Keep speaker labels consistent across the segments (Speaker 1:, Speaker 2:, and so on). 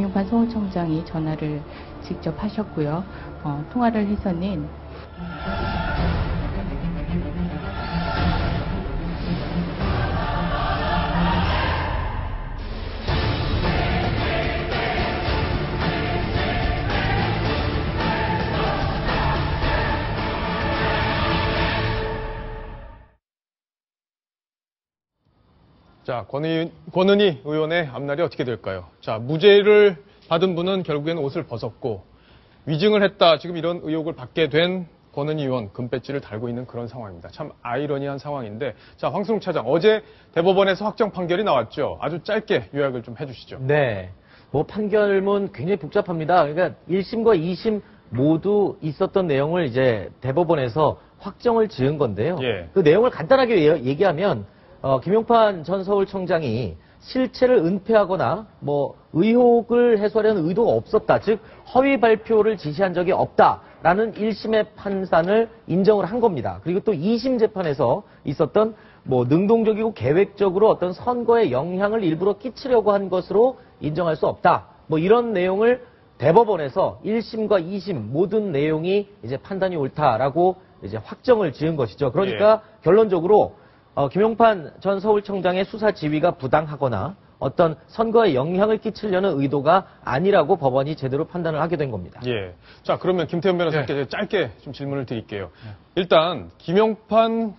Speaker 1: 김용판 서울청장이 전화를 직접 하셨고요. 통화를 해서는
Speaker 2: 자, 권은희 의원의 앞날이 어떻게 될까요? 자, 무죄를 받은 분은 결국에는 옷을 벗었고 위증을 했다. 지금 이런 의혹을 받게 된 권은희 의원 금배지를 달고 있는 그런 상황입니다. 참 아이러니한 상황인데, 자, 황순웅 차장, 어제 대법원에서 확정 판결이 나왔죠. 아주 짧게 요약을 좀 해주시죠.
Speaker 3: 네, 뭐 판결문 굉장히 복잡합니다. 그러니까 1심과 2심 모두 있었던 내용을 이제 대법원에서 확정을 지은 건데요.
Speaker 2: 예.
Speaker 3: 그 내용을 간단하게 얘기하면 김용판 전 서울청장이 실체를 은폐하거나 뭐 의혹을 해소하려는 의도가 없었다. 즉 허위 발표를 지시한 적이 없다라는 1심의 판단을 인정을 한 겁니다. 그리고 또 2심 재판에서 있었던 뭐 능동적이고 계획적으로 어떤 선거에 영향을 일부러 끼치려고 한 것으로 인정할 수 없다. 뭐 이런 내용을 대법원에서 1심과 2심 모든 내용이 이제 판단이 옳다라고 이제 확정을 지은 것이죠. 그러니까 결론적으로 김용판 전 서울청장의 수사 지휘가 부당하거나 어떤 선거에 영향을 끼치려는 의도가 아니라고 법원이 제대로 판단을 하게 된 겁니다.
Speaker 2: 예. 자, 그러면 김태현 변호사께 짧게 좀 질문을 드릴게요. 일단 김용판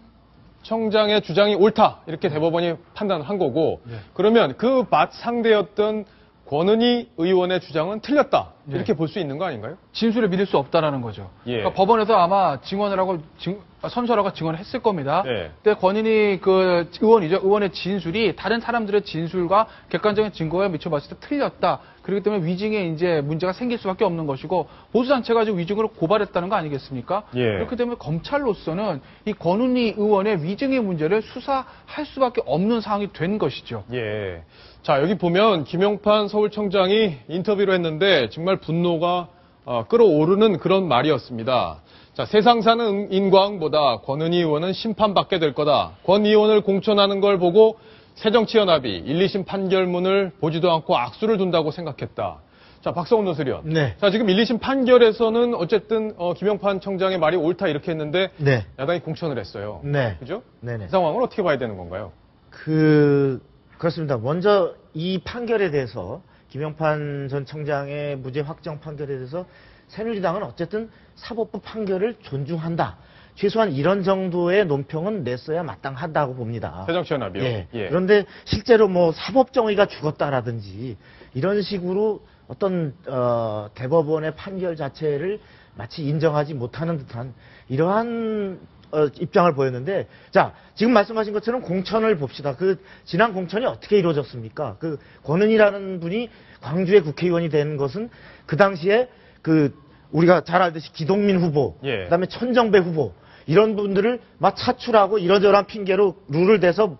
Speaker 2: 청장의 주장이 옳다 이렇게 대법원이 판단을 한 거고, 그러면 그 상대였던 권은희 의원의 주장은 틀렸다 이렇게 볼 수 있는 거 아닌가요?
Speaker 4: 진술을 믿을 수 없다라는 거죠.
Speaker 2: 예.
Speaker 4: 그러니까 법원에서 아마 증언을 하고 선서라고 증언을 했을 겁니다.
Speaker 2: 예.
Speaker 4: 근데 권은희 그 의원이죠. 의원의 진술이 다른 사람들의 진술과 객관적인 증거에 미쳐봤을 때 틀렸다. 그렇기 때문에 위증에 이제 문제가 생길 수밖에 없는 것이고 보수단체가 지금 위증으로 고발했다는 거 아니겠습니까?
Speaker 2: 예.
Speaker 4: 그렇기 때문에 검찰로서는 이 권은희 의원의 위증의 문제를 수사할 수밖에 없는 상황이 된 것이죠.
Speaker 2: 예. 자, 여기 보면 김용판 서울청장이 인터뷰를 했는데 정말 분노가 끌어오르는 그런 말이었습니다. 자, 세상 사는 인과응보다 권은희 의원은 심판받게 될 거다. 권 의원을 공천하는 걸 보고 새정치연합이 1, 2심 판결문을 보지도 않고 악수를 둔다고 생각했다. 자, 박성훈 노수리원.
Speaker 5: 네.
Speaker 2: 자, 지금 1, 2심 판결에서는 어쨌든 김용판 청장의 말이 옳다 이렇게 했는데
Speaker 5: 네.
Speaker 2: 야당이 공천을 했어요.
Speaker 5: 네.
Speaker 2: 그죠?
Speaker 5: 네네.
Speaker 2: 이 상황을 어떻게 봐야 되는 건가요?
Speaker 5: 그렇습니다. 먼저 이 판결에 대해서 김용판 전 청장의 무죄 확정 판결에 대해서 새누리당은 어쨌든 사법부 판결을 존중한다. 최소한 이런 정도의 논평은 냈어야 마땅하다고 봅니다.
Speaker 2: 새정치연합이요?
Speaker 5: 예.
Speaker 2: 예.
Speaker 5: 그런데 실제로 뭐 사법정의가 죽었다라든지 이런 식으로 어떤 대법원의 판결 자체를 마치 인정하지 못하는 듯한 이러한 입장을 보였는데, 자, 지금 말씀하신 것처럼 공천을 봅시다. 지난 공천이 어떻게 이루어졌습니까? 권은희라는 분이 광주의 국회의원이 된 것은 그 당시에 우리가 잘 알듯이 기동민 후보,
Speaker 2: 예.
Speaker 5: 그다음에 천정배 후보, 이런 분들을 막 차출하고 이러저러한 핑계로 룰을 대서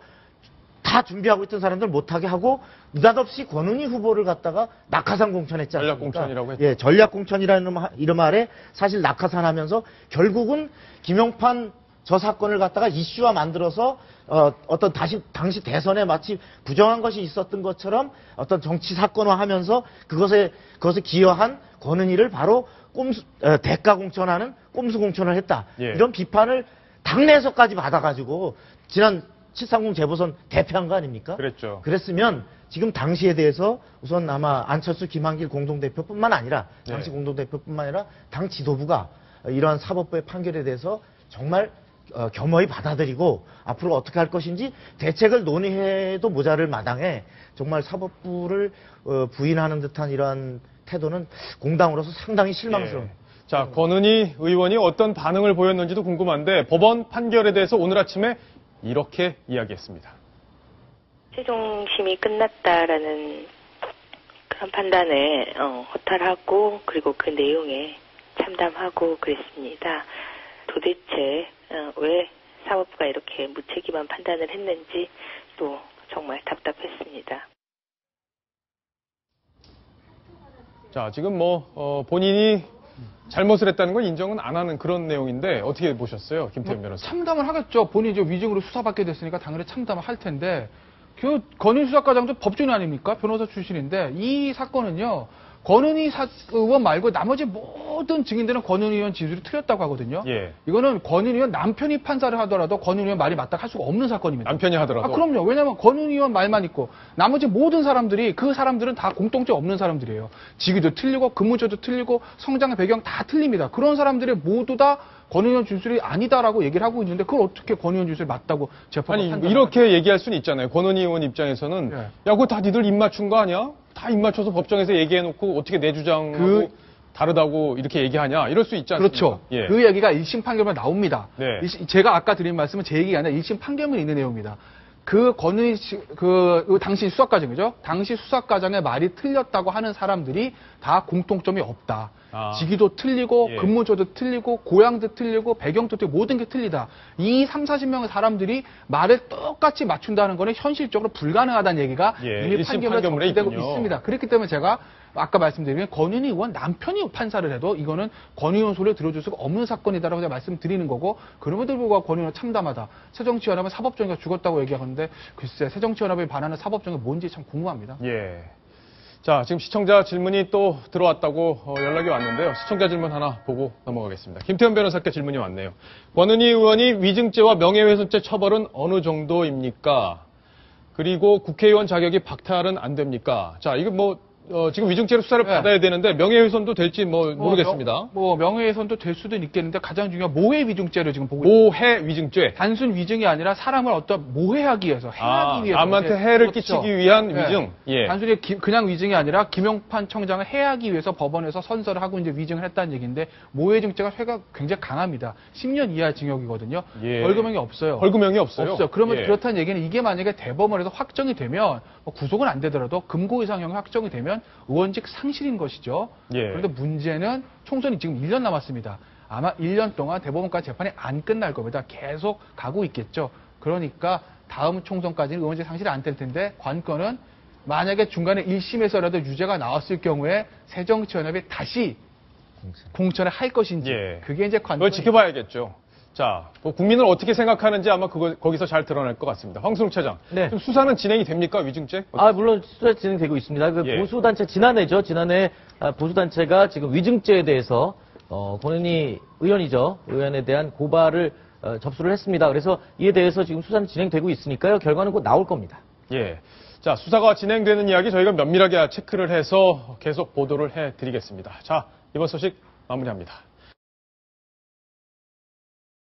Speaker 5: 다 준비하고 있던 사람들 못하게 하고 느닷없이 권은희 후보를 갖다가 낙하산 공천했지 않습니까?
Speaker 2: 전략공천이라고 했죠.
Speaker 5: 예, 전략공천이라는 이름 아래 사실 낙하산하면서 결국은 김용판 저 사건을 갖다가 이슈화 만들어서 어떤 당시 대선에 마치 부정한 것이 있었던 것처럼 어떤 정치 사건화하면서 그것에 기여한 권은희를 바로 대가 공천하는 꼼수 공천을 했다.
Speaker 2: 예.
Speaker 5: 이런 비판을 당내에서까지 받아가지고 지난 730 재보선 대표한 거 아닙니까?
Speaker 2: 그랬죠.
Speaker 5: 그랬으면 지금 당시에 대해서 우선 아마 안철수 김한길 공동대표뿐만 아니라 당시 공동대표뿐만 아니라 당 지도부가 이러한 사법부의 판결에 대해서 정말 겸허히 받아들이고 앞으로 어떻게 할 것인지 대책을 논의해도 모자랄 마당에 정말 사법부를 부인하는 듯한 이러한 태도는 공당으로서 상당히 실망스러운.
Speaker 2: 자, 권은희 의원이 어떤 반응을 보였는지도 궁금한데 법원 판결에 대해서 오늘 아침에 이렇게 이야기했습니다.
Speaker 6: 최종심이 끝났다라는 그런 판단에 허탈하고 그리고 그 내용에 참담하고 그랬습니다. 도대체 왜 사법부가 이렇게 무책임한 판단을 했는지 또 정말 답답했습니다.
Speaker 2: 자, 지금 본인이 잘못을 했다는 건 인정은 안 하는 그런 내용인데 어떻게 보셨어요, 김태현 변호사?
Speaker 4: 참담을 하겠죠. 본인이 이제 위증으로 수사받게 됐으니까 당연히 참담을 할 텐데 그 권은희 수사과장도 법조인 아닙니까? 변호사 출신인데 이 사건은요. 권은희 의원 말고 나머지 모든 증인들은 권은희 의원 진술이 틀렸다고 하거든요.
Speaker 2: 예.
Speaker 4: 이거는 권은희 의원 남편이 판사를 하더라도 권은희 의원 말이 맞다 할 수가 없는 사건입니다.
Speaker 2: 남편이 하더라도.
Speaker 4: 그럼요. 왜냐하면 권은희 의원 말만 있고 나머지 모든 사람들이 그 사람들은 다 공통점 없는 사람들이에요. 직위도 틀리고 근무처도 틀리고 성장의 배경 다 틀립니다. 그런 사람들이 모두 다 권은희 의원 진술이 아니다라고 얘기를 하고 있는데 그걸 어떻게 권은희 의원 진술이 맞다고 재판을
Speaker 2: 아니
Speaker 4: 판단하는
Speaker 2: 이렇게 얘기할 수는 있잖아요. 권은희 의원 입장에서는
Speaker 4: 예.
Speaker 2: 야 그거 다 니들 입 맞춘 거 아니야? 다 입 맞춰서 법정에서 얘기해놓고 어떻게 내 주장하고 다르다고 이렇게 얘기하냐 이럴 수 있지 않습니까?
Speaker 4: 그렇죠.
Speaker 2: 예.
Speaker 4: 그 얘기가 1심 판결문에 나옵니다.
Speaker 2: 네.
Speaker 4: 제가 아까 드린 말씀은 제 얘기가 아니라 1심 판결문에 있는 내용입니다. 그 권은희 당시 수사과정이죠. 당시 수사과정의 말이 틀렸다고 하는 사람들이 다 공통점이 없다.
Speaker 2: 아.
Speaker 4: 직위도 틀리고
Speaker 2: 예.
Speaker 4: 근무조도 틀리고 고향도 틀리고 배경도 틀리고 모든 게 틀리다. 이 30-40명의 사람들이 말을 똑같이 맞춘다는 거는 현실적으로 불가능하다는 얘기가
Speaker 2: 예,
Speaker 4: 이미
Speaker 2: 1심
Speaker 4: 판결문에
Speaker 2: 판결문에
Speaker 4: 적용되고
Speaker 2: 있군요.
Speaker 4: 있습니다. 그렇기 때문에 제가 아까 말씀드린 권은희 의원 남편이 판사를 해도 이거는 권은희 의원 소리를 들어줄 수가 없는 사건이다라고 제가 말씀드리는 거고 그럼에도 불구하고 권은희 의원 참담하다. 새정치연합은 사법정의가 죽었다고 얘기하는데 글쎄 새정치연합에 반하는 사법정의 뭔지 참 궁금합니다.
Speaker 2: 예. 자, 지금 시청자 질문이 또 들어왔다고 연락이 왔는데요. 시청자 질문 하나 보고 넘어가겠습니다. 김태현 변호사께 질문이 왔네요. 권은희 의원이 위증죄와 명예훼손죄 처벌은 어느 정도입니까? 그리고 국회의원 자격이 박탈은 안 됩니까? 자, 이거 지금 위증죄로 수사를
Speaker 4: 네.
Speaker 2: 받아야 되는데 명예훼손도 될지 모르겠습니다.
Speaker 4: 명예훼손도 될 수도 있겠는데 가장 중요한 모해 위증죄를 지금 보고 있습니다.
Speaker 2: 모해 위증죄.
Speaker 4: 단순 위증이 아니라 사람을 어떤 모해하기 위해서, 해하기 위해서.
Speaker 2: 남한테
Speaker 4: 이제
Speaker 2: 해를
Speaker 4: 그렇죠.
Speaker 2: 끼치기 위한
Speaker 4: 네.
Speaker 2: 위증. 예.
Speaker 4: 단순히 그냥 위증이 아니라 김용판 청장을 해하기 위해서 법원에서 선서를 하고 이제 위증을 했다는 얘기인데 모해증죄가 회가 굉장히 강합니다. 10년 이하 징역이거든요.
Speaker 2: 예.
Speaker 4: 벌금형이 없어요.
Speaker 2: 벌금형이 없어요.
Speaker 4: 없어요. 그러면
Speaker 2: 예.
Speaker 4: 그렇다는 얘기는 이게 만약에 대법원에서 확정이 되면 구속은 안 되더라도 금고 이상형이 확정이 되면 의원직 상실인 것이죠.
Speaker 2: 예.
Speaker 4: 그런데 문제는 총선이 지금 1년 남았습니다. 아마 1년 동안 대법원까지 재판이 안 끝날 겁니다. 계속 가고 있겠죠. 그러니까 다음 총선까지는 의원직 상실이 안 될 텐데 관건은 만약에 중간에 1심에서라도 유죄가 나왔을 경우에 새정치연합이 다시 공천을 할 것인지
Speaker 2: 예.
Speaker 4: 그게 이제
Speaker 2: 그걸
Speaker 4: 관건이
Speaker 2: 지켜봐야겠죠. 자, 국민을 어떻게 생각하는지 아마 거기서 잘 드러날 것 같습니다. 황순욱 차장.
Speaker 3: 네.
Speaker 2: 좀 수사는 진행이 됩니까? 위증죄?
Speaker 3: 물론 수사 진행되고 있습니다. 그
Speaker 2: 예.
Speaker 3: 보수단체, 지난해 보수단체가 지금 위증죄에 대해서, 권은희 의원에 대한 고발을 접수를 했습니다. 그래서 이에 대해서 지금 수사는 진행되고 있으니까요. 결과는 곧 나올 겁니다.
Speaker 2: 예. 자, 수사가 진행되는 이야기 저희가 면밀하게 체크를 해서 계속 보도를 해드리겠습니다. 자, 이번 소식 마무리합니다.